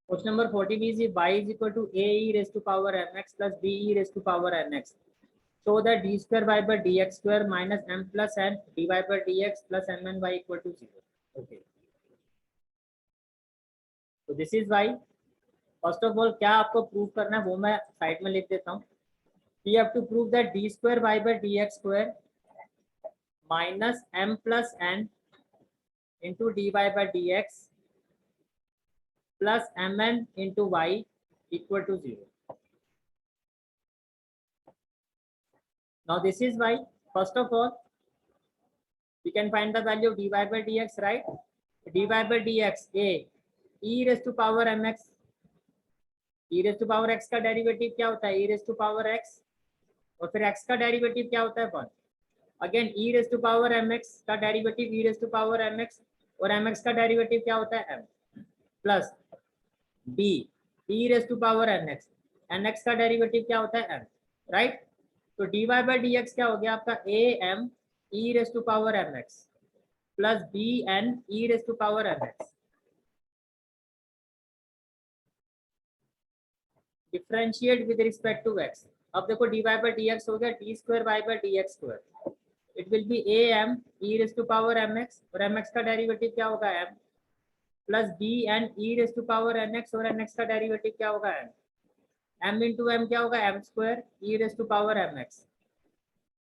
Question number 40 is y is equal to a e raised to power mx plus b e raised to power nx. So that d square y by dx square minus m plus n dy by dx plus mn y equal to 0. Okay. So this is y. First of all क्या आपको prove करना है वो मैं side में लिख देता हूँ. We have to prove that d square y by dx square minus m plus n into dy by dx plus mn into y equal to 0. Now this is y. First of all, we can find the value of dy by dx, right? dy by dx a e raised to power mx. e raised to power x का derivative क्या होता है? e raised to power x. और फिर x का derivative क्या होता है? 1. Again e raised to power mx का derivative e raised to power mx और mx का डेरिवेटिव क्या होता है? m plus b e raised to power nx. nx का डेरिवेटिव क्या होता है? m, right? तो dy by dx क्या हो गया आपका? am e raised to power mx plus bn e raised to power mx. Differentiate with respect to x. अब देखो dy by dx हो गया d square y by dx square. It will be am e raised to power mx और mx का derivative क्या होगा? m plus bn e raised to power nx और nx का डेरिवेटिव क्या होगा? m इंटू m क्या होगा? m square e raised to power mx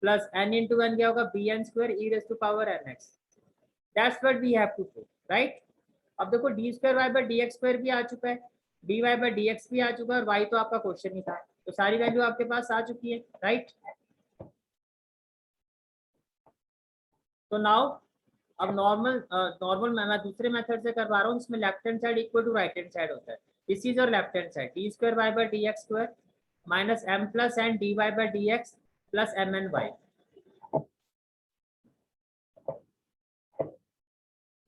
plus n into n क्या होगा? bn square e raised to power nx. That's what we have to prove, right? अब देखो d square y by dx square भी आ चुका है, dy by dx भी आ चुका है और y तो आपका क्वेश्चन ही था, तो सारी वैल्यू आपके पास आ चुकी है, राइट? तो नाउ अब नॉर्मल मैं दूसरे मेथड से करवा रहा हूँ, इसमें left hand side equal to right hand side होता है. This is your left hand side. D square Y by D x square minus M plus N D Y by D X plus M N Y.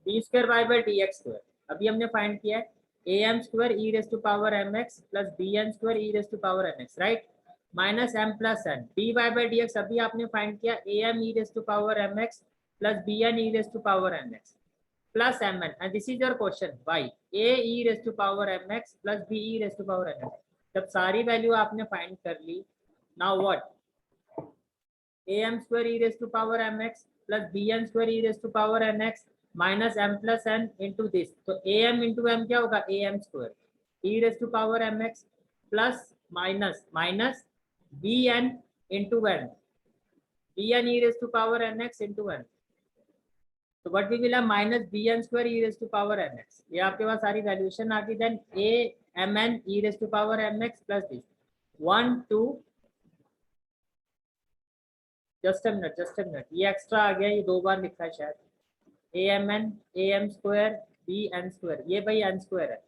D square Y by D x square अभी हमने find किया है A M square E raise to power M x plus B N square E raise to power M x, right? Minus M plus N D Y by D X अभी आपने find किया A M E raise to power M X plus bn e raised to power mx plus mn, and this is your question y a e raised to power mx plus b e raised to power mx. जब सारी value आपने find कर ली, now what? am square e raised to power mx plus bn square e raised to power nx minus m plus n into this. तो am into m क्या होगा? am square e raised to power mx plus minus bn into n bn e raised to power nx into n. तो what we will have minus bn square e raise to power mx. ये आपके पास सारी valuation आ गई. Then a mn e raise to power mx plus this 1 2. Just a minute ये extra आ गया, ये 2 बार लिखा है शायद. amn am square bn square, ये भाई n स्क्वायर है.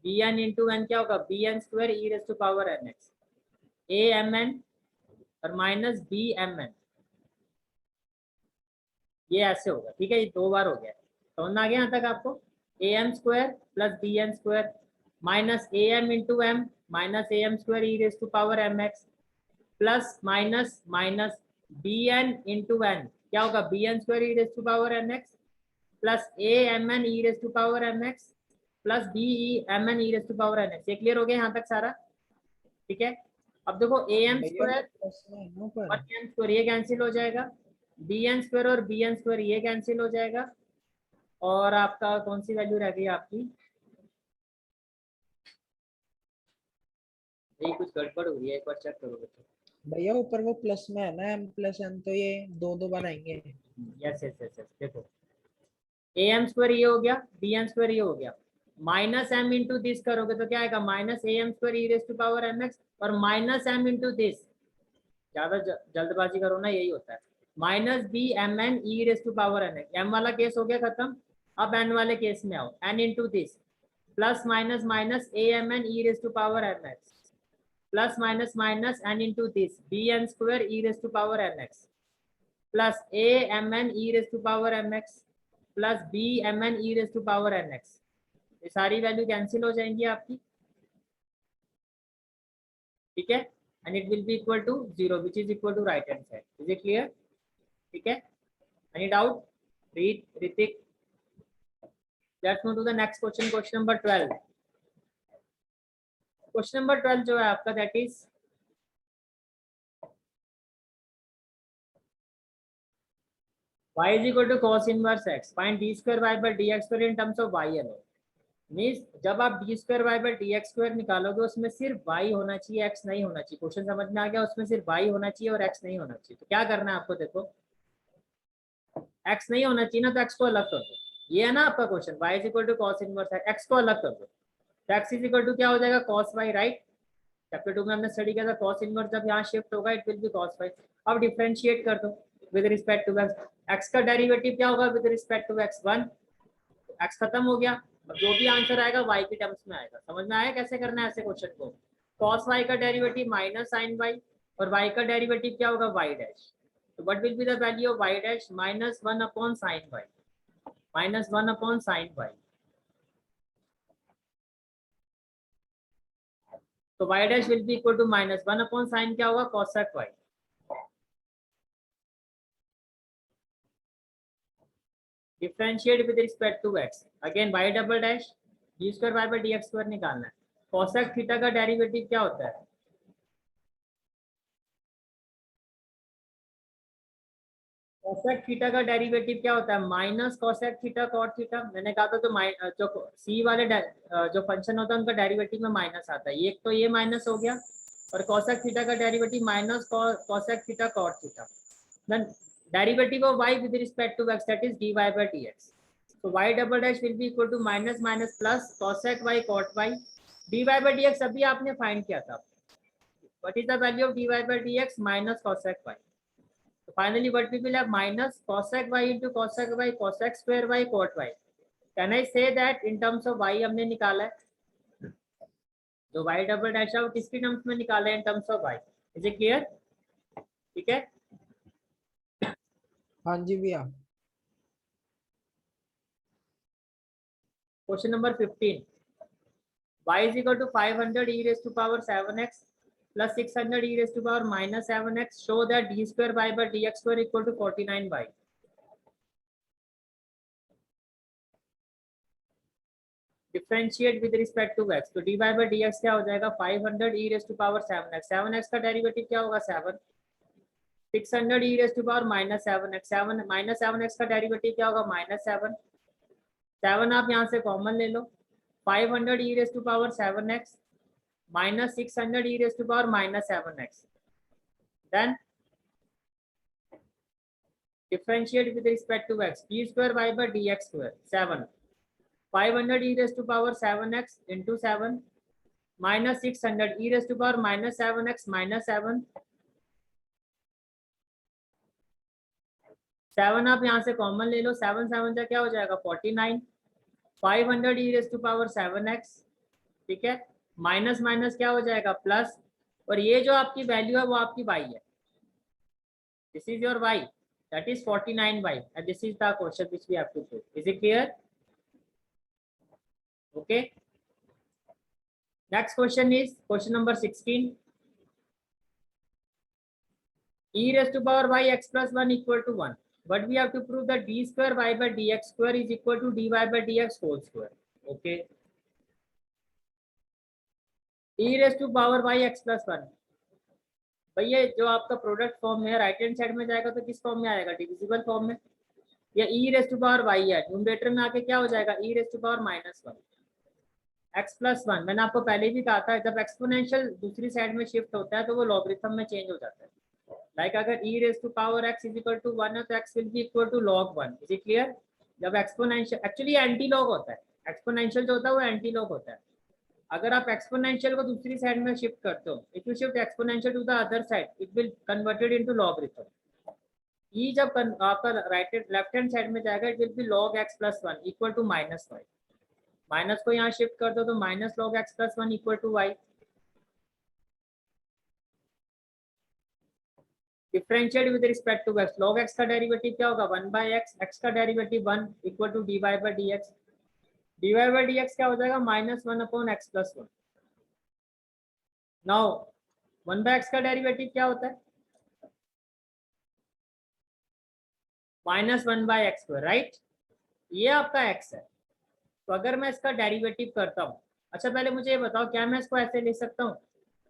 bn इंटू n क्या होगा? bn square e raise to power mx amn और माइनस bmn. ये ऐसे होगा, ठीक है? ये 2 बार हो गया. समझ आ गया यहाँ तक आपको? am square plus bn square minus am into m minus am square E raise to power mx plus minus bn into n क्या होगा? bn square E raise to power mx plus amn E raise to power mx plus bmn E raise to power nx. ये clear हो गया यहाँ तक सारा? ठीक है. अब देखो am स्क्वायर और m स्क्वायर ये कैंसिल हो जाएगा, bn स्क्वायर और bn स्क्वायर ये कैंसिल हो जाएगा, और आपका कौन सी वैल्यू रह गई आपकी? ये कुछ गड़बड़ हो रही है, एक बार चेक करो बच्चों. भैया ऊपर वो प्लस में है ना, m प्लस n, तो ये 2 बनाएंगे. यस देखो am स्क्वायर ये हो गया, bn स्क्वायर ये हो गया, माइनस m इंटू दिस करोगे तो क्या आएगा? Minus am square E raise to power mx और माइनस m इंटू दिस. ज्यादा जल्दबाजी करो ना, यही होता है. Minus b m n e raise to power n x. M वाला केस हो गया खत्म. अब एन वाले केस में आओ. N into this plus minus a m n e raise to power M x plus minus n into this b N square E raise to power M x plus a m n e raise to power M x plus b m n e raise to power n x. ये सारी value cancel हो जाएंगी आपकी, ठीक है? and it will be equal to 0 which is equal to right hand side. Is it clear? ठीक है. Any doubt? Read Ritik. Let's move to the next question, question number 12। Question number 12 जो है आपका, that is y is equal to cos inverse x, find d square y by dx square in terms of y alone। Means जब आप d square Y by D x square निकालोगे उसमें सिर्फ Y होना चाहिए, एक्स नहीं होना चाहिए। क्वेश्चन समझ में आ गया? उसमें सिर्फ वाई होना चाहिए और एक्स नहीं होना चाहिए। तो क्या करना है आपको, देखो एक्स नहीं होना चाहिए ना, तो एक्स को अलग कर दो। ये है ना आपका question, y is equal to cos inverse है, एक्स को अलग कर दो। तो एक्स इज इक्वल टू क्या हो जाएगा, कॉस वाई, राइट। चैप्टर 2 में हमने स्टडी किया था कॉस इनवर्स जब यहाँ शिफ्ट होगा it will be cos y. अब डिफरेंशिएट कर दो with respect to x. X का डेरिवेटिव क्या होगा with respect to x, 1। X खत्म हो गया, अब जो भी आंसर आएगा वाई के टर्म्स में आएगा। समझ में आया कैसे करना है ऐसे क्वेश्चन को? cos y का डेरिवेटिव माइनस sin y, और y का डेरिवेटिव क्या होगा, y डैश। तो what will be the value of y dash, minus 1 upon sin y, minus 1 upon sin y। तो y dash will be equal to minus 1 upon sin क्या होगा, cosec y। Differentiate with respect to x, again y double dash d square y by dx square निकालना है। cosec theta का derivative क्या होता है, cosec theta का derivative क्या होता है, minus cosec theta cot theta. मैंने कहा था तो जो सी वाले जो फंक्शन होता है उनका डेरिवेटिव में माइनस आता है। एक तो ये माइनस हो गया, और cosec थीटा का derivative minus cosec theta cot theta. Then derivative of y with respect to x, that is dy by dx। so y double dash will be equal to minus minus plus cosec y cot y। dy by dx अभी आपने find किया था, what is the value of dy by dx, minus cosec y। So finally what we will have, minus cosec y into cosec y, cosec square y, cot y। Can I say that in terms of y हमने निकाला है, तो y double dash out किसकी terms में निकाला है, in terms of y। Is it clear? ठीक है, हाँ जी भैया। Question number 15। y is equal to 500 e raised to power 7x plus 600 e raised to power minus 7x। show that d square y by dx square equal to 49y। Differentiate with respect to x, तो dy by dx क्या हो जाएगा, 500 e raised to power 7x, 7x का derivative क्या होगा, 7। 600 e raised to power minus 7x, 7 minus 7x का derivative क्या होगा, माइनस 7। 7 आप यहाँ से कॉमन ले लो, 500 e raised to power 7x minus 600 e raised to power minus 7x। Then differentiate with respect to x, d square y by dx square, 7। 500 e raised to power 7x into 7 minus 600 e raised to power minus 7x minus 7। 7 आप यहाँ से common ले लो, 7 7 जा क्या हो जाएगा, 49। 500 e raised to power 7x, ठीक है, माइनस माइनस क्या हो जाएगा, प्लस। और ये जो आपकी वैल्यू है वो आपकी y है, this is your y, that is 49y, and this is the question which we have to prove. Is it clear? Okay, next question is question number 16। e raised to power y x plus 1 equal to 1, but we have to prove that d square y by dx square is equal to dy by dx whole square। okay, e raised to power y x plus 1, भैया जो आपका product form है right hand side में जाएगा तो किस form में आएगा, डिविजिबल फॉर्म में। या e raised to power y है, न्यूमरेटर में आके क्या हो जाएगा, e raised to power minus 1 x plus 1। मैंने आपको पहले भी कहा था जब एक्सपोनेंशियल दूसरी साइड में शिफ्ट होता है तो वो लॉगरिथम में चेंज हो जाता है। लाइक अगर e raised to power x is equal to 1 है तो x will be equal to log 1। Is it clear? जब एक्सपोनेंशियल, एक्चुअली एंटी लॉग होता है, एक्सपोनेंशियल जो होता है वो एंटी लॉग होता है। अगर आप एक्सपोनेंशियल को दूसरी साइड में शिफ्ट करते हो, if you shift exponential to the other side it will converted into logarithm. e जब आपका राइट लेफ्ट हैंड साइड में जाएगा it will be log x plus 1 equal to minus 5। Minus को यहाँ शिफ्ट कर दो तो minus log x plus 1 equal to y। Differentiate with respect to x, log x का डेरिवेटिव क्या होगा, 1 बाय x, x का derivative 1 equal to dy by dx। dy by dx क्या हो जाएगा, minus 1 upon x plus 1। Now 1 by x का derivative क्या होता है, minus 1 by x square, right. ये आपका x है, तो अगर मैं इसका डेरिवेटिव करता हूँ, अच्छा पहले मुझे ये बताओ क्या मैं इसको ऐसे लिख सकता हूँ?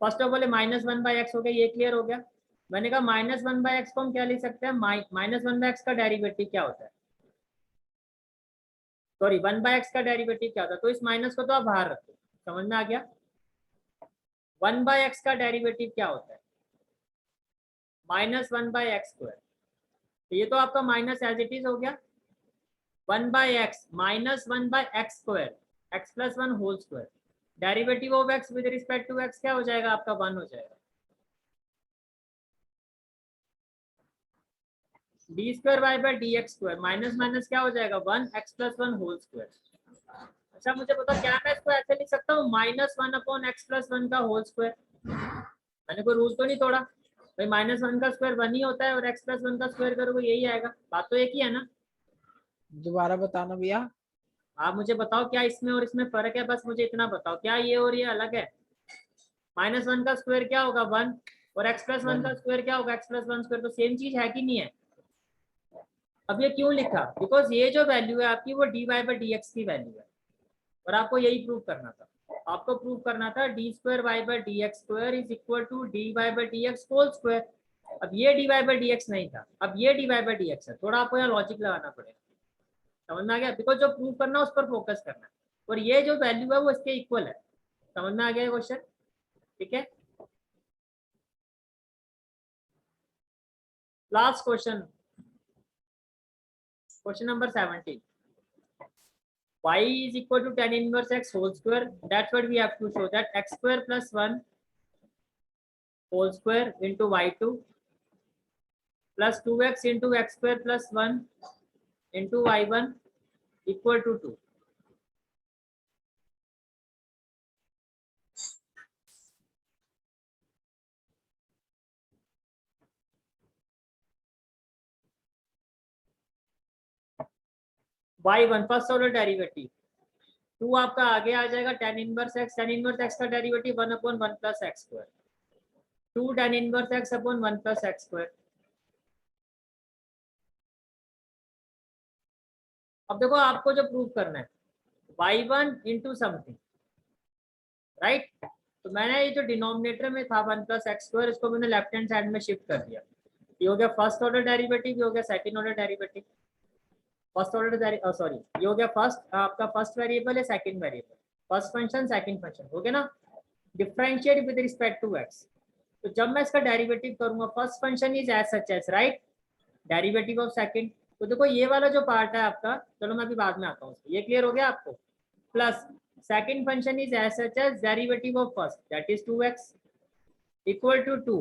फर्स्ट ऑफ ऑल -1/x हो गया, ये क्लियर हो गया। मैंने कहा -1/x को हम क्या लिख सकते हैं, -1/x का डेरिवेटिव क्या होता है, सॉरी 1/x का डेरिवेटिव क्या होता है, तो इस माइनस को तो आप बाहर रखो, समझ में आ गया। 1/x का डेरिवेटिव क्या होता है, -1/x²। तो ये तो आपका माइनस एज इट इज हो गया, 1/x -1/x², x+1 whole square, derivative of x with respect to x क्या हो जाएगा आपका, 1 हो जाएगा। d²y/dx² माइनस माइनस क्या हो जाएगा, 1x+1 होल स्क्वायर। अच्छा मुझे बताओ क्या मैं इसको ऐसे लिख सकता हूँ, -1/x+1 का होल स्क्वायर। मैंने कोई रूल तो नहीं तोड़ा भाई, -1 का स्क्वायर 1 ही होता है और x+1 का स्क्वायर करोगे यही आएगा, बात तो एक ही है ना। दोबारा बताना भैया। आप मुझे बताओ क्या इसमें और इसमें फर्क है, बस मुझे इतना बताओ, क्या ये और ये अलग है? -1 का स्क्वायर क्या होगा, 1, और x+1 का स्क्वायर क्या होगा, x+1², तो सेम चीज है कि नहीं है। अब ये क्यों लिखा, बिकॉज ये जो वैल्यू है आपकी वो dy/dx की वैल्यू है, और आपको यही प्रूव करना था। आपको प्रूव करना था d²y/dx² is equal to dy/dx whole square. अब ये dy/dx नहीं था, अब ये dy/dx है, थोड़ा आपको यहाँ लॉजिक लगाना पड़ेगा, समझ में आ गया। बिकॉज जो प्रूव करना है उस पर फोकस करना है, और ये जो वैल्यू है वो इसके इक्वल है, समझ में आ गया क्वेश्चन, ठीक है। Last question, question number 17, y is equal to tan inverse x whole square, that's what we have to show, that x² plus 1 whole square into y2 plus 2x into x² plus 1 into y1 equal to 2। y1 first order derivative, 2 आपका आगे आ जाएगा tan inverse x, tan inverse x का derivative 1/1 plus x², 2 tan inverse x upon 1 plus x²। अब देखो आपको जो prove करना है y1 इंटू समथिंग, राइट। तो मैंने ये जो डिनोमिनेटर में था 1 प्लस x², इसको मैंने लेफ्ट हैंड साइड में शिफ्ट कर दिया। ये हो गया फर्स्ट ऑर्डर डेरिवेटिव, ये हो गया second order derivative. First order sorry, ये हो गया फर्स्ट, आपका फर्स्ट वेरिएबल है, second variable, first function second function, हो गया ना। Differentiate with respect to x, तो जब मैं इसका डेरिवेटिव करूंगा, first function is as such as, right, derivative of second. तो देखो ये वाला जो पार्ट है आपका, चलो मैं अभी बाद में आता हूँ, ये क्लियर हो गया आपको। Plus second function is as such as derivative of first, that is 2x equal to 2।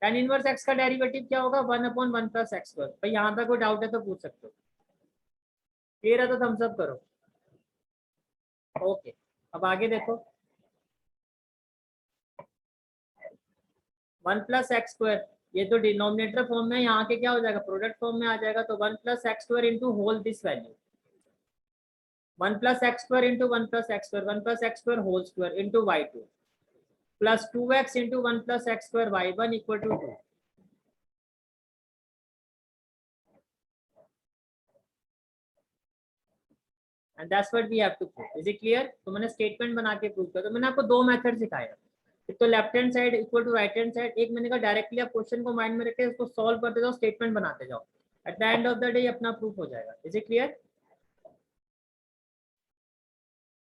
tan inverse x का डेरिवेटिव क्या होगा, 1/1 प्लस x²। भाई यहाँ तक कोई डाउट है तो पूछ सकते हो, क्लियर है तो थम्स अप करो। ओके, अब आगे देखो, 1 प्लस x², ये तो डिनोमिनेटर फॉर्म में, यहाँ के क्या हो जाएगा, प्रोडक्ट फॉर्म में आ जाएगा, तो 1 plus x² into whole this value, 1 plus x² into 1 plus x², 1 plus x² whole square into y2 plus 2x into 1 plus x² y1 equal to 2। And that's what we have to prove, is it clear. तो मैंने statement बना के prove किया। तो मैंने आपको दो method सिखाया, एक तो left hand side equal to right hand side, एक मैंने कहा डायरेक्टली आप क्वेश्चन को माइंड में रखे उसको सॉल्व करते जाओ, स्टेटमेंट बनाते जाओ, at the end of the day अपना प्रूफ हो जाएगा। Is it clear.